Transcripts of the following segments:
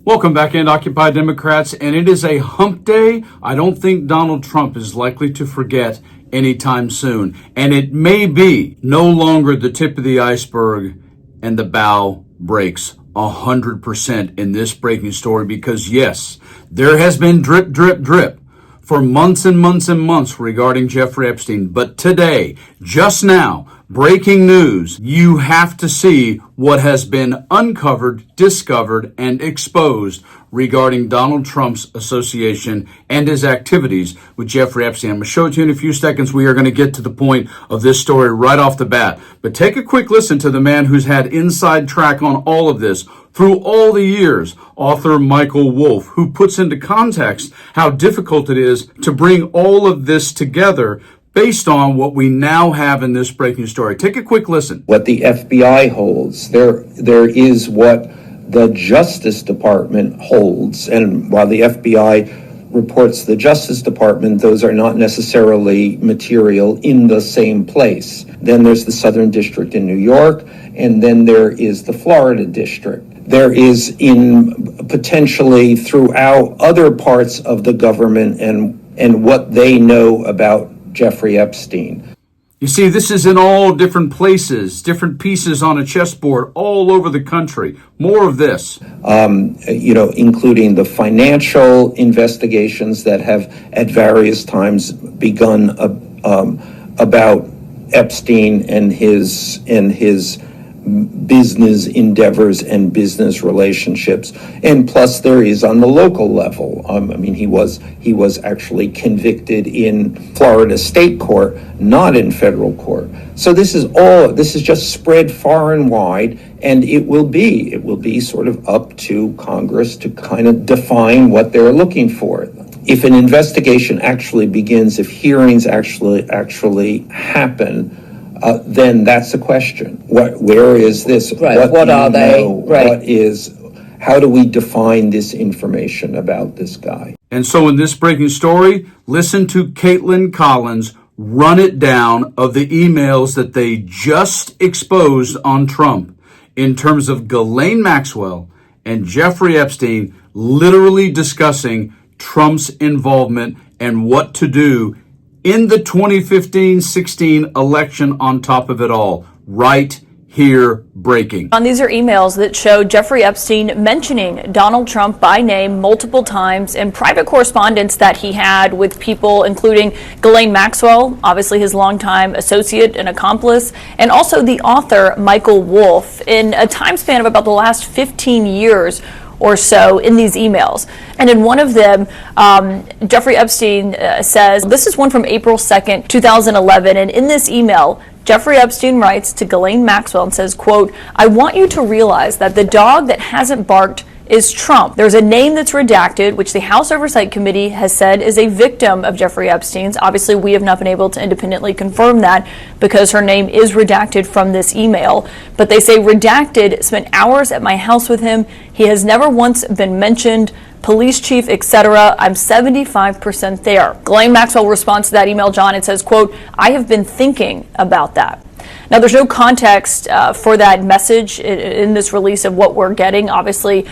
Welcome back in, Occupy Democrats, and it is a hump day I don't think Donald Trump is likely to forget anytime soon. And it may be no longer the tip of the iceberg and the bow breaks 100% in this breaking story, because yes, there has been drip, drip, drip for months and months and months regarding Jeffrey Epstein. But today, just now, breaking news, you have to see what has been uncovered, discovered, and exposed regarding Donald Trump's association and his activities with Jeffrey Epstein. I'm going to show it to you in a few seconds. We are going to get to the point of this story right off the bat. But take a quick listen to the man who's had inside track on all of this through all the years, author Michael Wolff, who puts into context how difficult it is to bring all of this together based on what we now have in this breaking story. Take a quick listen. What the FBI holds, there is what the Justice Department holds, and while the FBI reports the Justice Department, those are not necessarily material in the same place. Then there's the Southern District in New York, and then there is the Florida District. There is in potentially throughout other parts of the government and what they know about Jeffrey Epstein. You see, this is in all different places, different pieces on a chessboard all over the country. More of this. Including the financial investigations that have at various times begun about Epstein and his business endeavors and business relationships, and plus there is on the local level. He was actually convicted in Florida state court, not in federal court. So this is just spread far and wide, and it will be sort of up to Congress to kind of define what they're looking for. If an investigation actually begins, if hearings actually happen, then that's the question. Where is this? Right. What are they? Right. How do we define this information about this guy? And so in this breaking story, listen to Caitlin Collins run it down of the emails that they just exposed on Trump in terms of Ghislaine Maxwell and Jeffrey Epstein literally discussing Trump's involvement and what to do in the 2015-16 election on top of it all. Right here, breaking. These are emails that show Jeffrey Epstein mentioning Donald Trump by name multiple times in private correspondence that he had with people, including Ghislaine Maxwell, obviously his longtime associate and accomplice, and also the author Michael Wolff, in a time span of about the last 15 years or so in these emails. And in one of them, Jeffrey Epstein says, this is one from April 2nd, 2011, and in this email, Jeffrey Epstein writes to Ghislaine Maxwell and says, quote, "I want you to realize that the dog that hasn't barked is Trump. There's a name that's redacted, which the House Oversight Committee has said is a victim of Jeffrey Epstein's. Obviously, we have not been able to independently confirm that because her name is redacted from this email. But they say redacted spent hours at my house with him. He has never once been mentioned. Police chief, etc. I'm 75% there." Ghislaine Maxwell responds to that email, John, and says, quote, "I have been thinking about that." Now, there's no context for that message in this release of what we're getting. Obviously,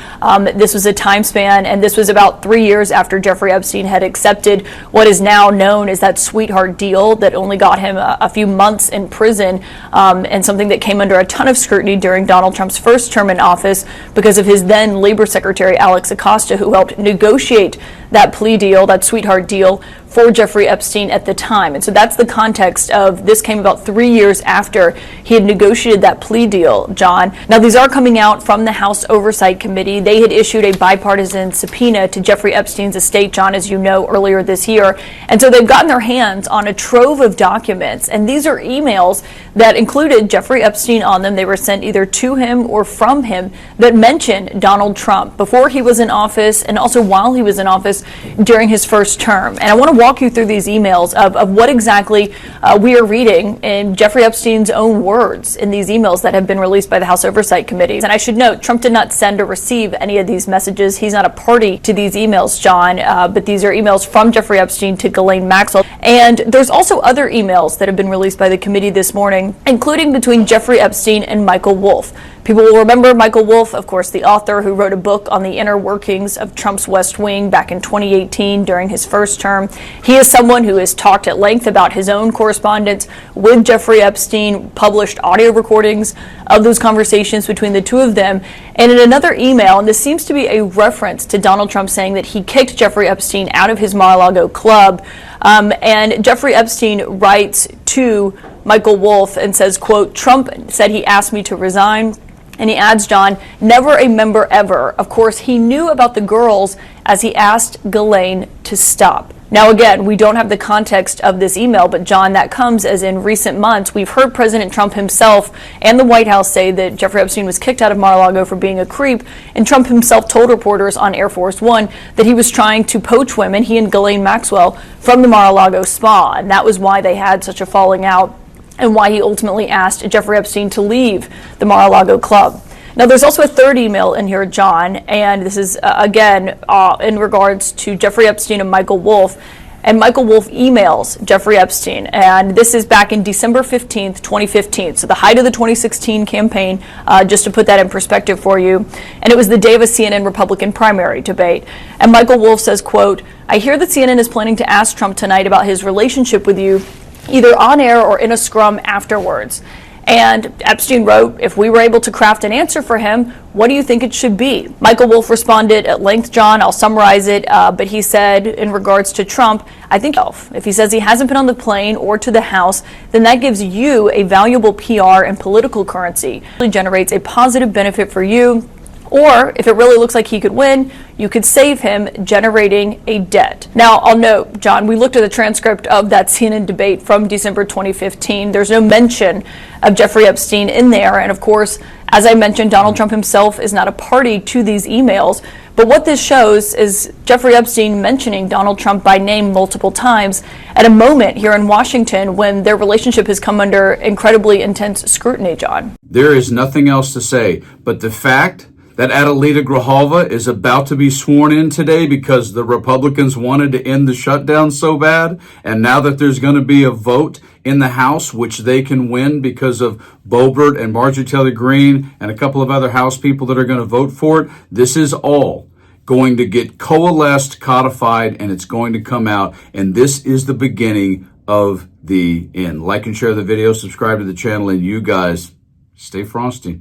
this was a time span, and this was about 3 years after Jeffrey Epstein had accepted what is now known as that sweetheart deal that only got him a few months in prison, and something that came under a ton of scrutiny during Donald Trump's first term in office because of his then Labor Secretary, Alex Acosta, who helped negotiate that plea deal, that sweetheart deal, for Jeffrey Epstein at the time. And so that's the context of this. Came about 3 years after he had negotiated that plea deal, John. Now, these are coming out from the House Oversight Committee. They had issued a bipartisan subpoena to Jeffrey Epstein's estate, John, as you know, earlier this year. And so they've gotten their hands on a trove of documents. And these are emails that included Jeffrey Epstein on them. They were sent either to him or from him that mentioned Donald Trump before he was in office and also while he was in office during his first term. And I want to walk you through these emails of what exactly we are reading in Jeffrey Epstein's own words in these emails that have been released by the House Oversight Committee. And I should note, Trump did not send or receive any of these messages. He's not a party to these emails, John, but these are emails from Jeffrey Epstein to Ghislaine Maxwell. And there's also other emails that have been released by the committee this morning, including between Jeffrey Epstein and Michael Wolff. People will remember Michael Wolff, of course, the author who wrote a book on the inner workings of Trump's West Wing back in 2018 during his first term. He is someone who has talked at length about his own correspondence with Jeffrey Epstein, published audio recordings of those conversations between the two of them. And in another email, and this seems to be a reference to Donald Trump saying that he kicked Jeffrey Epstein out of his Mar-a-Lago club, and Jeffrey Epstein writes to Michael Wolff and says, quote, "Trump said he asked me to resign." And he adds, John, "never a member ever. Of course, he knew about the girls as he asked Ghislaine to stop." Now, again, we don't have the context of this email, but John, that comes as in recent months, we've heard President Trump himself and the White House say that Jeffrey Epstein was kicked out of Mar-a-Lago for being a creep. And Trump himself told reporters on Air Force One that he was trying to poach women, he and Ghislaine Maxwell, from the Mar-a-Lago spa. And that was why they had such a falling out, and why he ultimately asked Jeffrey Epstein to leave the Mar-a-Lago club. Now, there's also a third email in here, John, and this is, again, in regards to Jeffrey Epstein and Michael Wolff. And Michael Wolff emails Jeffrey Epstein, and this is back in December 15th, 2015, so the height of the 2016 campaign, just to put that in perspective for you. And it was the day of a CNN Republican primary debate. And Michael Wolff says, quote, "I hear that CNN is planning to ask Trump tonight about his relationship with you, either on air or in a scrum afterwards." And Epstein wrote, "If we were able to craft an answer for him, what do you think it should be?" Michael Wolff responded at length, John. I'll summarize it, but he said in regards to Trump, "I think if he says he hasn't been on the plane or to the House, then that gives you a valuable PR and political currency. It generates a positive benefit for you. Or if it really looks like he could win, you could save him generating a debt." Now, I'll note, John, we looked at the transcript of that CNN debate from December 2015. There's no mention of Jeffrey Epstein in there. And of course, as I mentioned, Donald Trump himself is not a party to these emails. But what this shows is Jeffrey Epstein mentioning Donald Trump by name multiple times at a moment here in Washington when their relationship has come under incredibly intense scrutiny, John. There is nothing else to say, but the fact that Adelita Grijalva is about to be sworn in today because the Republicans wanted to end the shutdown so bad, and now that there's going to be a vote in the House, which they can win because of Boebert and Marjorie Taylor Greene and a couple of other House people that are going to vote for it, this is all going to get coalesced, codified, and it's going to come out, and this is the beginning of the end. Like and share the video, subscribe to the channel, and you guys, stay frosty.